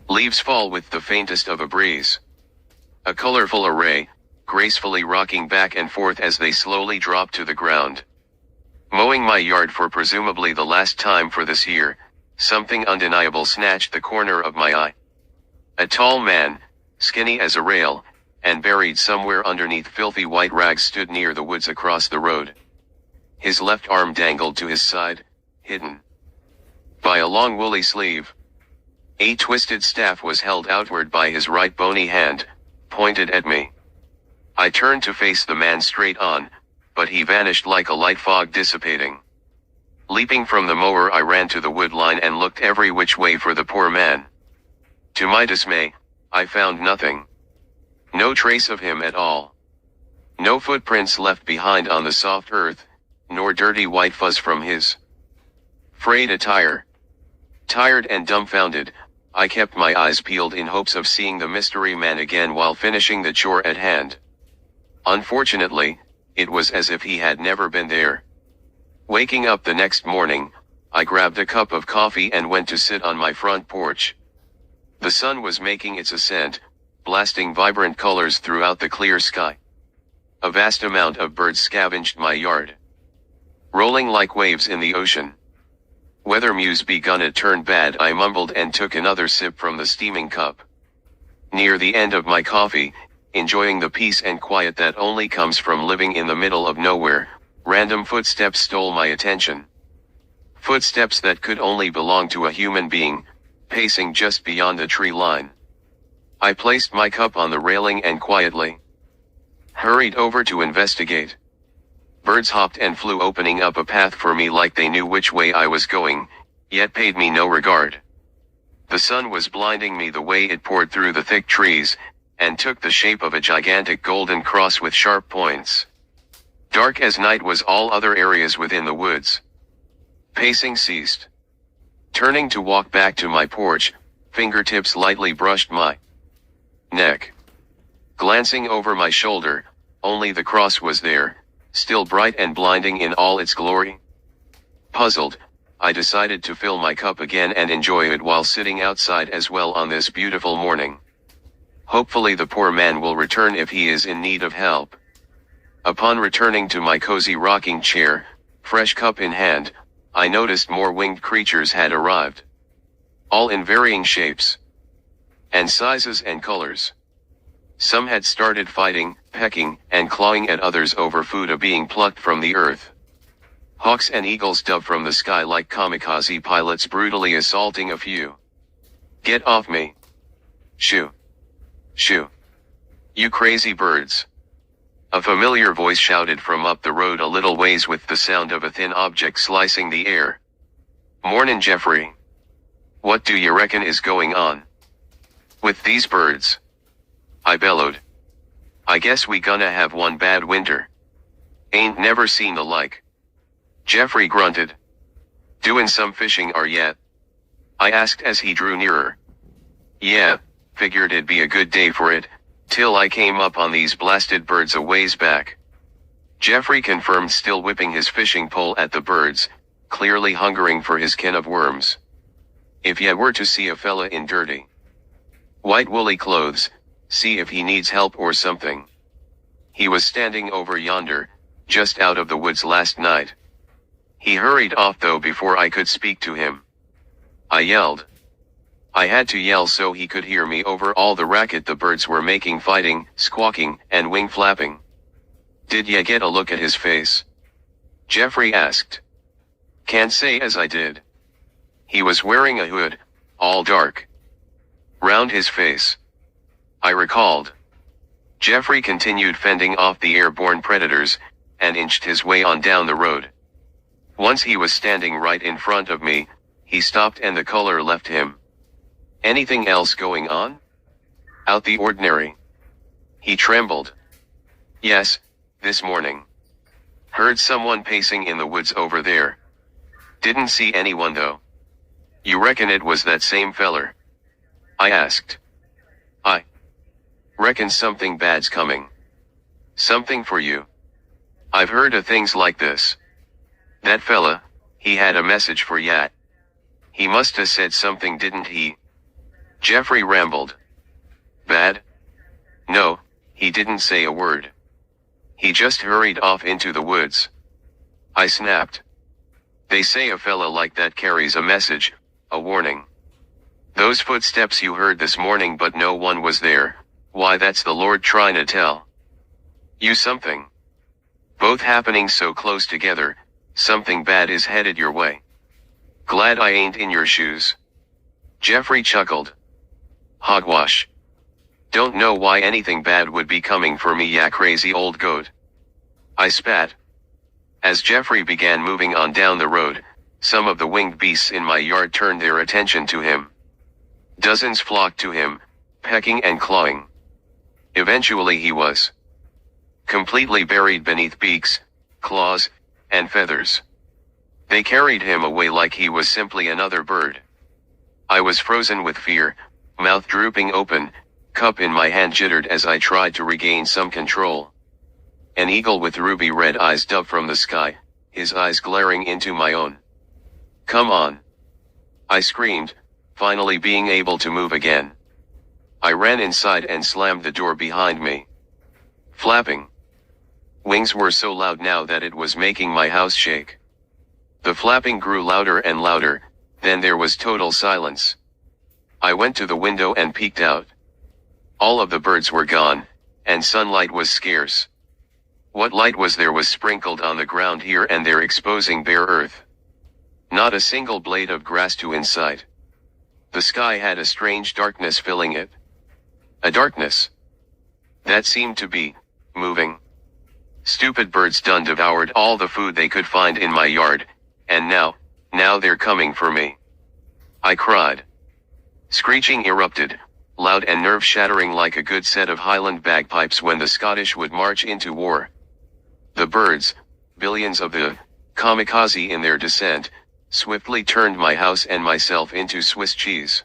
Leaves fall with the faintest of a breeze. A colorful array, gracefully rocking back and forth as they slowly drop to the ground. Mowing my yard for presumably the last time for this year, something undeniable snatched the corner of my eye. A tall man, skinny as a rail, and buried somewhere underneath filthy white rags stood near the woods across the road. His left arm dangled to his side, hidden by a long woolly sleeve. A twisted staff was held outward by his right bony hand, pointed at me. I turned to face the man straight on, but he vanished like a light fog dissipating. Leaping from the mower, I ran to the wood line and looked every which way for the poor man. To my dismay, I found nothing. No trace of him at all. No footprints left behind on the soft earth, nor dirty white fuzz from his frayed attire. Tired and dumbfounded, I kept my eyes peeled in hopes of seeing the mystery man again while finishing the chore at hand. Unfortunately, it was as if he had never been there. Waking up the next morning, I grabbed a cup of coffee and went to sit on my front porch. The sun was making its ascent, blasting vibrant colors throughout the clear sky. A vast amount of birds scavenged my yard, rolling like waves in the ocean. Weather muse begun it turned bad, I mumbled and took another sip from the steaming cup. Near the end of my coffee, enjoying the peace and quiet that only comes from living in the middle of nowhere, random footsteps stole my attention. Footsteps that could only belong to a human being, pacing just beyond the tree line. I placed my cup on the railing and quietly hurried over to investigate. Birds hopped and flew, opening up a path for me like they knew which way I was going, yet paid me no regard. The sun was blinding me the way it poured through the thick trees, and took the shape of a gigantic golden cross with sharp points. Dark as night was all other areas within the woods. Pacing ceased. Turning to walk back to my porch, fingertips lightly brushed my neck. Glancing over my shoulder, only the cross was there, still bright and blinding in all its glory. Puzzled, I decided to fill my cup again and enjoy it while sitting outside as well on this beautiful morning. Hopefully the poor man will return if he is in need of help. Upon returning to my cozy rocking chair, fresh cup in hand, I noticed more winged creatures had arrived. All in varying shapes and sizes and colors. Some had started fighting, pecking, and clawing at others over food being plucked from the earth. Hawks and eagles dove from the sky like kamikaze pilots brutally assaulting a few. Get off me! Shoo! Shoo! You crazy birds! A familiar voice shouted from up the road a little ways with the sound of a thin object slicing the air. Mornin' Jeffrey! What do you reckon is going on with these birds? I bellowed. I guess we gonna have one bad winter. Ain't never seen the like. Jeffrey grunted. Doing some fishing are yet? I asked as he drew nearer. Yeah, figured it'd be a good day for it, till I came up on these blasted birds a ways back. Jeffrey confirmed, still whipping his fishing pole at the birds, clearly hungering for his kin of worms. If ya were to see a fella in dirty white woolly clothes, see if he needs help or something. He was standing over yonder, just out of the woods last night. He hurried off though before I could speak to him. I yelled. I had to yell so he could hear me over all the racket the birds were making, fighting, squawking, and wing flapping. Did ya get a look at his face? Jeffrey asked. Can't say as I did. He was wearing a hood, all dark round his face. I recalled. Jeffrey continued fending off the airborne predators, and inched his way on down the road. Once he was standing right in front of me, he stopped and the color left him. Anything else going on? Out the ordinary? He trembled. Yes, this morning. Heard someone pacing in the woods over there. Didn't see anyone though. You reckon it was that same feller? I asked. I reckon something bad's coming. Something for you. I've heard of things like this. That fella, he had a message for ya. He must have said something, didn't he? Jeffrey rambled. Bad? No, he didn't say a word. He just hurried off into the woods. I snapped. They say a fella like that carries a message, a warning. Those footsteps you heard this morning but no one was there, why that's the Lord trying to tell you something. Both happening so close together, something bad is headed your way. Glad I ain't in your shoes. Jeffrey chuckled. Hogwash. Don't know why anything bad would be coming for me, ya crazy old goat. I spat. As Jeffrey began moving on down the road, some of the winged beasts in my yard turned their attention to him. Dozens flocked to him, pecking and clawing. Eventually he was completely buried beneath beaks, claws, and feathers. They carried him away like he was simply another bird. I was frozen with fear, mouth drooping open, cup in my hand jittered as I tried to regain some control. An eagle with ruby red eyes dove from the sky, his eyes glaring into my own. Come on! I screamed, finally being able to move again. I ran inside and slammed the door behind me. Flapping wings were so loud now that it was making my house shake. The flapping grew louder and louder, then there was total silence. I went to the window and peeked out. All of the birds were gone, and sunlight was scarce. What light was there was sprinkled on the ground here and there, exposing bare earth. Not a single blade of grass to in sight. The sky had a strange darkness filling it. A darkness that seemed to be moving. Stupid birds done devoured all the food they could find in my yard, and now they're coming for me. I cried. Screeching erupted, loud and nerve-shattering like a good set of Highland bagpipes when the Scottish would march into war. The birds, billions of the kamikaze in their descent, swiftly turned my house and myself into Swiss cheese.